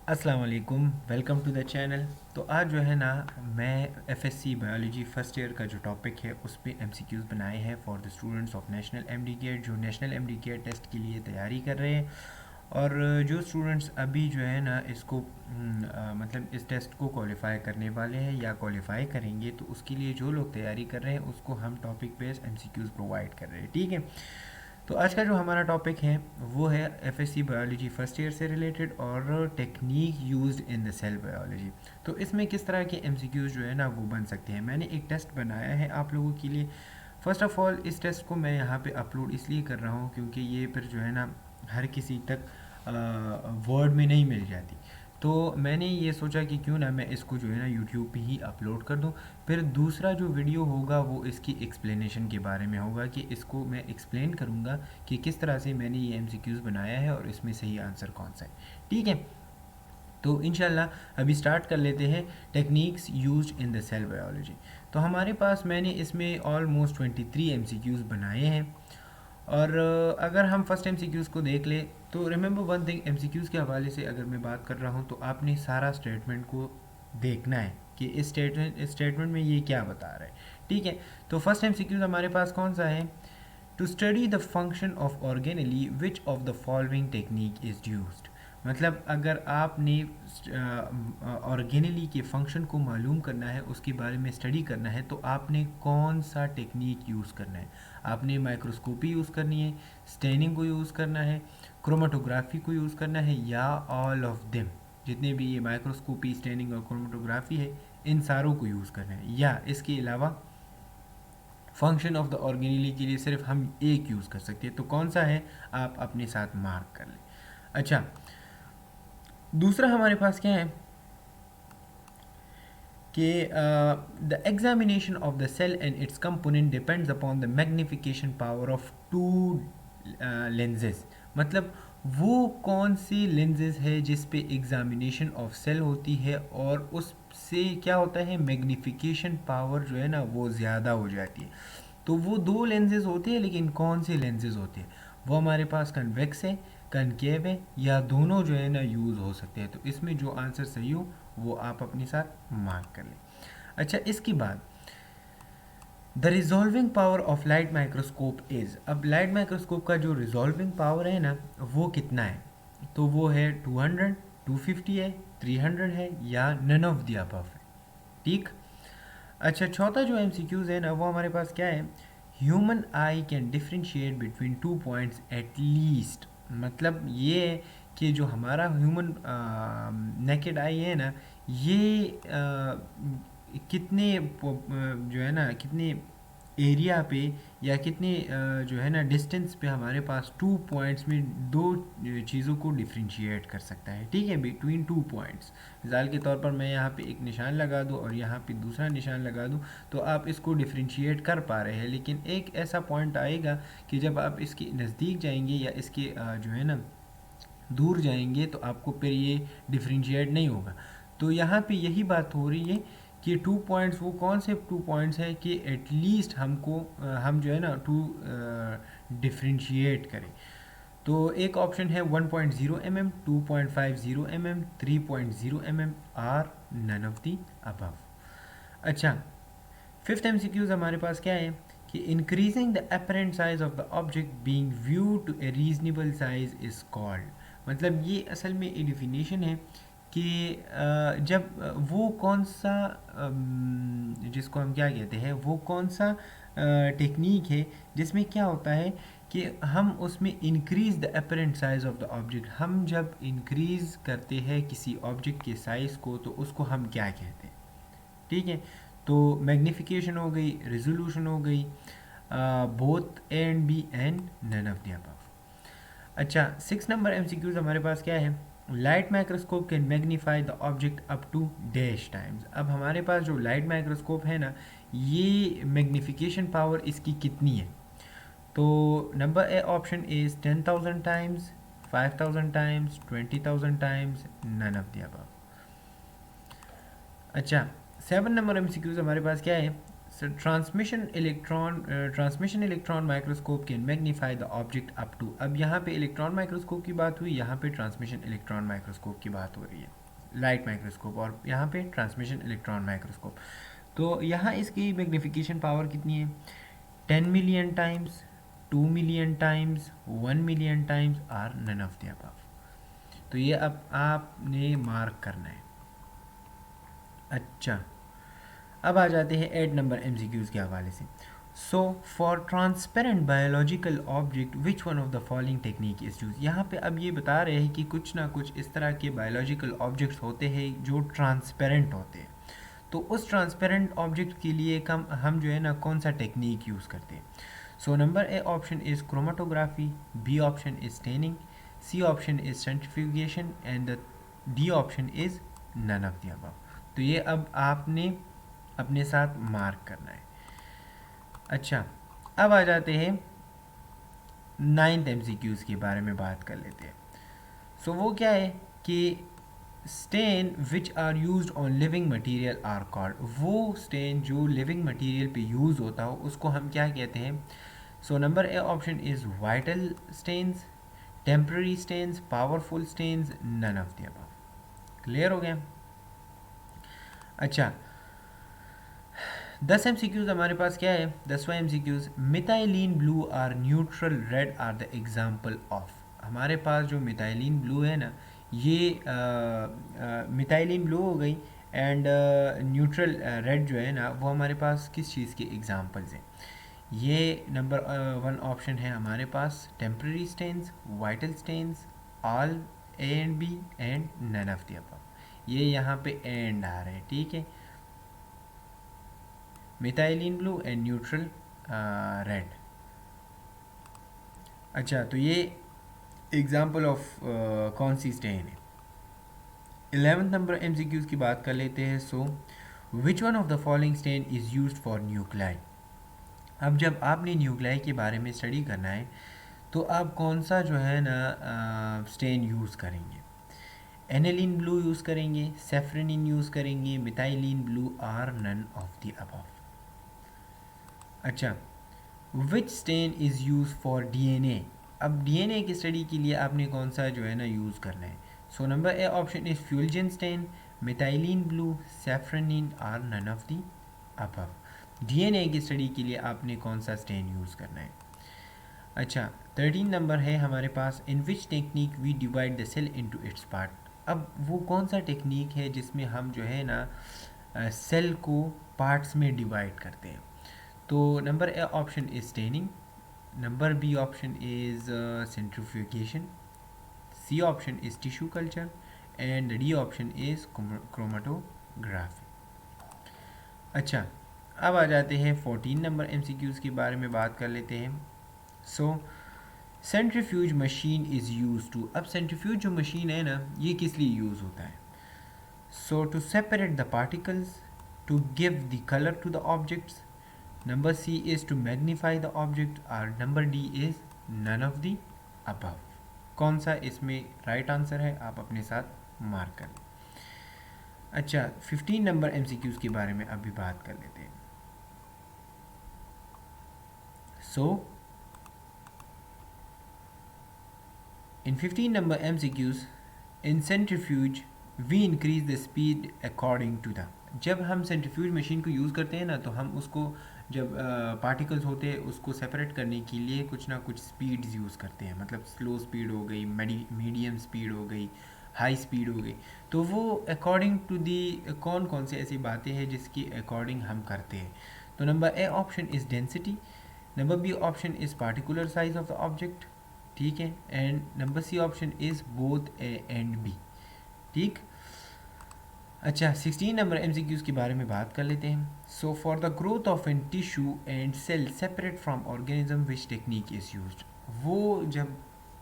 अस्सलाम वालेकुम, welcome to the channel. तो आज जो है ना, मैं एफएससी बायोलॉजी फर्स्ट ईयर का जो टॉपिक है उस पर एमसीक्यूज़ बनाए हैं for the students of national MDCAT जो नेशनल एमडीकेट टेस्ट के लिए तैयारी कर रहे हैं। और जो स्टूडेंट्स अभी जो है ना इसको मतलब इस टेस्ट को क्वालिफाई करने वाले हैं या क्वालिफाई करेंगे, तो उसके लिए जो लोग तैयारी कर रहे हैं उसको हम टॉपिक बेस्ड एमसीक्यूज़ प्रोवाइड कर रहे हैं। ठीक है। तो आज का जो हमारा टॉपिक है वो है एफएससी बायोलॉजी फर्स्ट ईयर से रिलेटेड और technique used in the cell biology. तो इसमें किस तरह के एमसीक्यूज जो है ना वो बन सकते हैं। मैंने एक टेस्ट बनाया है आप लोगों के लिए। फर्स्ट ऑफ ऑल इस टेस्ट को मैं यहाँ पे अपलोड इसलिए कर रहा हूँ क्योंकि ये फिर जो है ना हर किसी तक वर्ड में नहीं मिल जाती। तो मैंने ये सोचा कि क्यों ना मैं इसको जो है ना यूट्यूब पे ही अपलोड कर दूँ। फिर दूसरा जो वीडियो होगा वो इसकी एक्सप्लेनेशन के बारे में होगा कि इसको मैं एक्सप्लेन करूँगा कि किस तरह से मैंने ये एमसीक्यूज़ बनाया है और इसमें सही आंसर कौन सा है। ठीक है। तो इंशाल्लाह अभी स्टार्ट कर लेते हैं techniques used in the cell biology. तो हमारे पास मैंने इसमें ऑलमोस्ट 23 एमसीक्यूज़ बनाए हैं। और अगर हम फर्स्ट एमसीक्यूज़ को देख ले तो रिमेंबर वन थिंग, एमसीक्यूज़ के हवाले से अगर मैं बात कर रहा हूँ तो आपने सारा स्टेटमेंट को देखना है कि इस स्टेटमेंट में ये क्या बता रहा है। ठीक है। तो फर्स्ट एमसीक्यूज़ हमारे पास कौन सा है? To study the function of organelle which of the following technique is used. मतलब अगर आपने ऑर्गेनली के फंक्शन को मालूम करना है, उसके बारे में स्टडी करना है, तो आपने कौन सा टेक्निक यूज़ करना है। आपने माइक्रोस्कोपी यूज़ करनी है, स्टेनिंग को यूज़ करना है, क्रोमेटोग्राफी को यूज़ करना है, या ऑल ऑफ देम। जितने भी ये माइक्रोस्कोपी, स्टेनिंग और क्रोमेटोग्राफी है, इन सारों को यूज़ करना है, या इसके अलावा फंक्शन ऑफ द ऑर्गेनली के लिए सिर्फ हम एक यूज़ कर सकते हैं। तो कौन सा है आप अपने साथ मार्क कर लें। अच्छा, दूसरा हमारे पास क्या है कि the examination of the cell and its component depends upon the magnification power of two lenses. मतलब वो कौन सी लेंजेस है जिस पे एग्जामिनेशन ऑफ सेल होती है और उससे क्या होता है, मैग्निफिकेशन पावर जो है ना वो ज़्यादा हो जाती है। तो वो दो लेंजेस होते हैं, लेकिन कौन से लेंजेस होते हैं वो हमारे पास कन्वेक्स है, कनकेव है, या दोनों जो है ना यूज़ हो सकते हैं। तो इसमें जो आंसर सही हो वो आप अपने साथ मार्क कर लें। अच्छा, इसके बाद the resolving power of light microscope is. अब लाइट माइक्रोस्कोप का जो रिजॉल्विंग पावर है ना वो कितना है? तो वो है 200, 250 है, 300 है, या नन ऑफ द अबव है। ठीक। अच्छा, चौथा जो एमसीक्यूज़ है ना वो हमारे पास क्या है? Human I can differentiate between two points at least. मतलब ये है कि जो हमारा ह्यूमन नेकेड आई है ना, ये कितने जो है ना कितने एरिया पे या कितने जो है ना डिस्टेंस पे हमारे पास टू पॉइंट्स में दो चीज़ों को डिफ्रेंशिएट कर सकता है। ठीक है, बिटवीन टू पॉइंट्स। मिसाल के तौर पर मैं यहाँ पे एक निशान लगा दूँ और यहाँ पे दूसरा निशान लगा दूँ, तो आप इसको डिफ्रेंशिएट कर पा रहे हैं। लेकिन एक ऐसा पॉइंट आएगा कि जब आप इसके नज़दीक जाएंगे या इसके जो है ना दूर जाएंगे, तो आपको फिर ये डिफ्रेंशिएट नहीं होगा। तो यहाँ पे यही बात हो रही है कि टू पॉइंट्स वो कौन से टू पॉइंट्स है कि एटलीस्ट हमको हम जो है ना टू डिफ्रेंशिएट करें। तो एक ऑप्शन है 1.0 mm, 2.50 mm, 3.0 mm, are none of the above. अच्छा, फिफ्थ एमसीक्यूज हमारे पास क्या है कि increasing the apparent size of the object being view to a reasonable size is called. मतलब ये असल में एक डिफिनीशन है कि जब वो कौन सा जिसको हम क्या कहते हैं, वो कौन सा टेक्निक है जिसमें क्या होता है कि हम उसमें increase the apparent size of the object. हम जब इंक्रीज़ करते हैं किसी ऑब्जेक्ट के साइज़ को तो उसको हम क्या कहते हैं। ठीक है। तो मैग्निफिकेशन हो गई, रेजोल्यूशन हो गई, both A and B and none of the above. अच्छा, 6 नंबर एमसीक्यूज हमारे पास क्या है? Light microscope can magnify the object up to dash times. अब हमारे पास जो लाइट माइक्रोस्कोप है ना, ये मैग्निफिकेशन पावर इसकी कितनी है? तो number A option is 10,000 times, 5,000 times, 20,000 times, none of the above. अच्छा, 7 नंबर एमसीक्यूज हमारे पास क्या है? Transmission electron microscope can magnify the object up to. अब यहाँ पे इलेक्ट्रॉन माइक्रोस्कोप की बात हुई, यहाँ पे ट्रांसमिशन इलेक्ट्रॉन माइक्रोस्कोप की बात हो रही है, लाइट माइक्रोस्कोप, और यहाँ पे ट्रांसमिशन इलेक्ट्रॉन माइक्रोस्कोप। तो यहाँ इसकी मैग्नीफिकेशन पावर कितनी है? 10 million times, 2 million times, 1 million times are none of the above. तो ये अब आपने मार्क करना है। अच्छा, अब आ जाते हैं 8 नंबर एमसीक्यूज़ के हवाले से। So for transparent biological object which one of the following technique is use. यहाँ पे अब ये बता रहे हैं कि कुछ ना कुछ इस तरह के बायोलॉजिकल ऑब्जेक्ट्स होते हैं जो ट्रांसपेरेंट होते हैं। तो उस ट्रांसपेरेंट ऑब्जेक्ट के लिए हम जो है ना कौन सा टेक्निक यूज़ करते हैं? So number A option is chromatography, B option is staining, C option is centrifugation and the D option is none of the above. तो ये अब आपने अपने साथ मार्क करना है। अच्छा, अब आ जाते हैं 9th एमसीक्यूज़ के बारे में बात कर लेते हैं। सो वो क्या है कि stain which are use on living material are called. वो स्टेन जो लिविंग मटीरियल पे यूज़ होता हो उसको हम क्या कहते हैं? So number A option is vital stains, temporary stains, powerful stains, none of the above. Clear हो गया? अच्छा, 10 एमसीक्यूज़ हमारे पास क्या है? 10वां MCQs, methylene blue or neutral red are the example of. हमारे पास जो मिथाइलिन ब्लू है ना, ये मिथाइलिन ब्लू हो गई एंड न्यूट्रल रेड जो है ना वो हमारे पास किस चीज़ के एग्जाम्पल्स हैं? ये नंबर 1 ऑप्शन है हमारे पास temporary stains, vital stains, all A and B and none of the above. ये यहाँ पे एंड आ रहे हैं, ठीक है, methylene blue and neutral red. अच्छा, तो ये एग्जाम्पल ऑफ कौन सी स्टेन है? 11th नंबर एमसीक्यूज़ की बात कर लेते हैं। So which one of the following stain is used for nuclei. अब जब आपने न्यूक्लाई के बारे में स्टडी करना है तो आप कौन सा जो है ना स्टेन यूज़ करेंगे? एनिलीन ब्लू यूज़ करेंगे, सेफ्रेनिन यूज़ करेंगे, methylene blue or none of the above. अच्छा, which stain is use for DNA. अब डीएनए की स्टडी के लिए आपने कौन सा जो है ना यूज़ करना है? So number A option is feulgen stain, methylene blue, safranin or none of the above. DNA की स्टडी के लिए आपने कौन सा स्टेन यूज़ करना है? अच्छा, 13 नंबर है हमारे पास, in which technique we divide the cell into its part. अब वो कौन सा टेक्निक है जिसमें हम जो है ना सेल को पार्ट्स में डिवाइड करते हैं? तो number A option is staining, number B option is centrifugation, C option is tissue culture and D option is chromatography. अच्छा, अब आ जाते हैं 14 नंबर एमसीक्यूज़ के बारे में बात कर लेते हैं। So centrifuge machine is use to. अब सेंट्रीफ्यूज जो मशीन है ना ये किस लिए यूज़ होता है? So to separate the particles, to give the colour to the objects, number C is to magnify the object और number D is none of the above. कौन सा इसमें राइट आंसर है आप अपने साथ मार्क कर लें। अच्छा, 15 नंबर एमसीक्यूज़ के बारे में अभी बात कर लेते हैं। So in 15 number MCQs, in centrifuge we increase the speed according to the. जब हम सेंट्रीफ्यूज मशीन को यूज़ करते हैं ना तो हम उसको जब पार्टिकल्स होते हैं उसको सेपरेट करने के लिए कुछ ना कुछ स्पीड्स यूज़ करते हैं, मतलब स्लो स्पीड हो गई, मीडियम स्पीड हो गई, हाई स्पीड हो गई। तो वो अकॉर्डिंग टू दी कौन कौन सी ऐसी बातें हैं जिसकी अकॉर्डिंग हम करते हैं? तो number A option is density, number B option is particular size of the object, ठीक है, and number C option is both A and B, ठीक। अच्छा, 16 नंबर एमसीक्यूज़ के बारे में बात कर लेते हैं। So for the growth of an tissue and cell separate from organism which technique is used. वो जब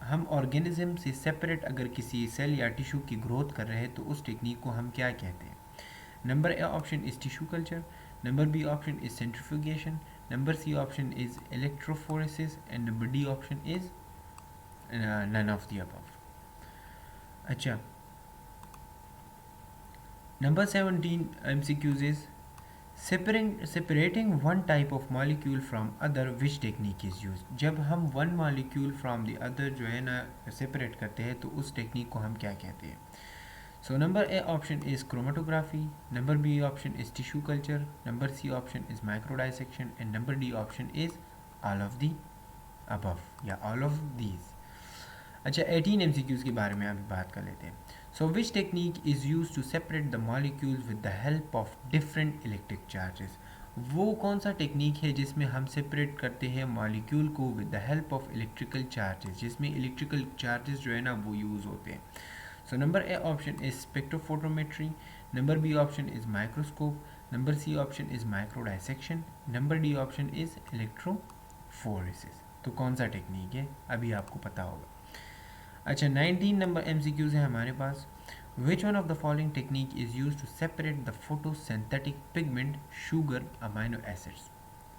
हम ऑर्गेनिज्म से सेपरेट अगर किसी सेल या टिश्यू की ग्रोथ कर रहे हैं तो उस टेक्निक को हम क्या कहते हैं? Number A option is tissue culture, number B option is centrifugation, number C option is electrophoresis and number D option is none of the above. अच्छा, number 17 MCQs is Separating one type of molecule from other, which technique is used? जब हम one molecule from the other जो है ना separate करते हैं तो उस टेक्निक को हम क्या कहते हैं? So number A option is chromatography, number B option is tissue culture, number C option is microdissection, and number D option is all of the above या all of these. अच्छा 18 MCQs के बारे में अभी बात कर लेते हैं. So which technique is used to separate the molecules with the help of different electric charges? वो कौन सा टेक्निक है जिसमें हम सेपरेट करते हैं मॉलिक्यूल को with the help of electrical charges, जिसमें इलेक्ट्रिकल चार्जेस जो है ना वो यूज़ होते हैं. So number A option is spectrophotometry, number B option is microscope, number C option is microdissection, number D option is electrophoresis. तो कौन सा टेक्निक है अभी आपको पता होगा. अच्छा 19 नंबर MCQs है हमारे पास. Which one of the following technique is use to separate the photosynthetic pigment sugar amino acids.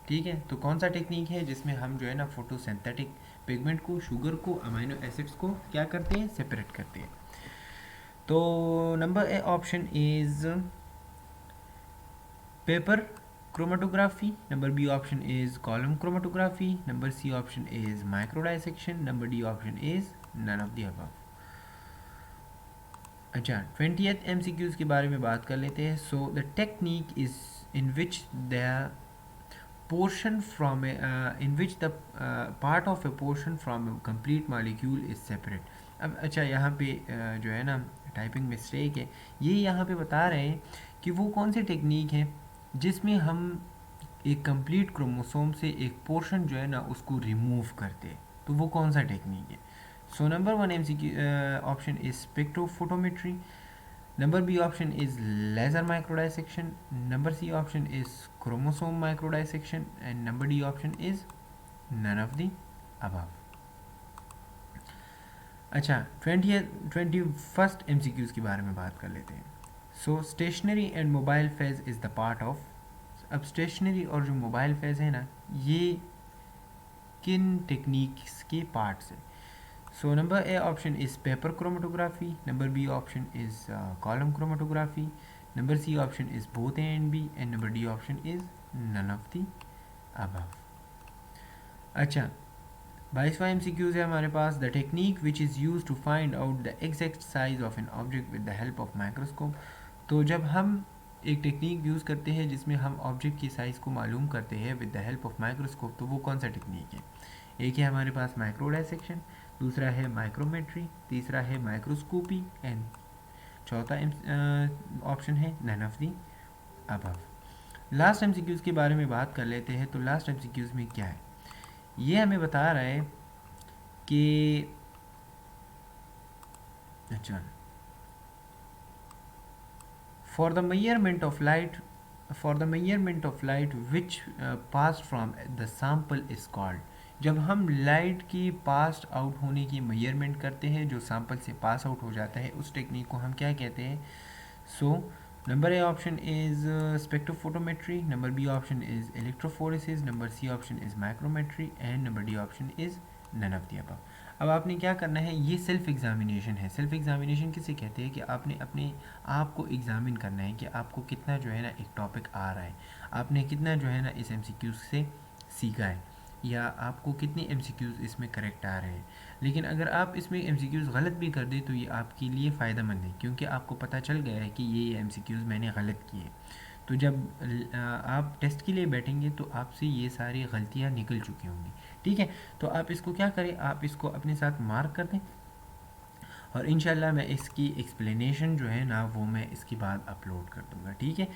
ठीक है, तो कौन सा टेक्निक है जिसमें हम जो है ना फोटोसिंथेटिक पिगमेंट को, शुगर को, अमाइनो एसिड्स को क्या करते हैं, सेपरेट करते हैं. तो number A option is paper chromatography, number B option is column chromatography, number C option is microdissection, number D option is none of the above. अच्छा 20th MCQs के बारे में बात कर लेते हैं. So the technique is in which the portion from in which the part of a portion from a complete molecule is separate. अब अच्छा यहाँ पे जो है ना टाइपिंग मिस्टेक है, ये यहाँ पे बता रहे हैं कि वो कौन सी टेक्निक है जिसमें हम एक कंप्लीट क्रोमोसोम से एक पोर्शन जो है ना उसको रिमूव करते हैं. तो वो कौन सा टेक्निक है. So number 1 MCQ option is spectrophotometry, number B option is laser microdissection, number C option is chromosome microdissection, and number D option is none of the above. अच्छा 21st MCQs के बारे में बात कर लेते हैं. So stationary and mobile phase is the part of. अब stationary और जो मोबाइल फेज है ना ये किन टेक्निक्स के पार्ट्स हैं. So number A option is paper chromatography, number B option is column chromatography, number C option is both A and B, and number D option is none of the above. अच्छा 22वां MCQs है हमारे पास. The technique which is use to find out the exact size of an object with the help of microscope. तो जब हम एक technique use करते हैं जिसमें हम ऑब्जेक्ट की साइज़ को मालूम करते हैं with the help of microscope, तो वो कौन सा टेक्निक है. एक है हमारे पास माइक्रोडाइसेक्शन, दूसरा है माइक्रोमेट्री, तीसरा है माइक्रोस्कोपी, एंड चौथा ऑप्शन है none of the above. Last MCQs के बारे में बात कर लेते हैं. तो लास्ट MCQs में क्या है, ये हमें बता रहा है कि अच्छा for the measurement of light which passed from the sample is called. जब हम लाइट की पास आउट होने की मेजरमेंट करते हैं, जो सैंपल से पास आउट हो जाता है, उस टेक्निक को हम क्या कहते हैं. So number A option is spectrophotometry, number B option is electrophoresis, number C option is micrometry, and number D option is none of the above. अब आपने क्या करना है, ये सेल्फ एग्जामिनेशन है. सेल्फ एग्जामिनेशन किसे कहते हैं कि आपने अपने आप को एग्जामिन करना है कि आपको कितना जो है ना एक टॉपिक आ रहा है, आपने कितना जो है ना इस MCQs से सीखा है, या आपको कितने MCQs इसमें करेक्ट आ रहे हैं. लेकिन अगर आप इसमें MCQs गलत भी कर दें तो ये आपके लिए फ़ायदेमंद है, क्योंकि आपको पता चल गया है कि ये MCQs मैंने गलत किए. तो जब आप टेस्ट के लिए बैठेंगे तो आपसे ये सारी गलतियाँ निकल चुकी होंगी. ठीक है, तो आप इसको क्या करें, आप इसको अपने साथ मार्क कर दें, और इंशाल्लाह मैं इसकी एक्सप्लेनेशन जो है ना वो मैं इसके बाद अपलोड कर दूँगा. ठीक है,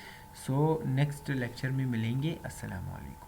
सो नेक्स्ट लेक्चर में मिलेंगे. अस्सलाम वालेकुम.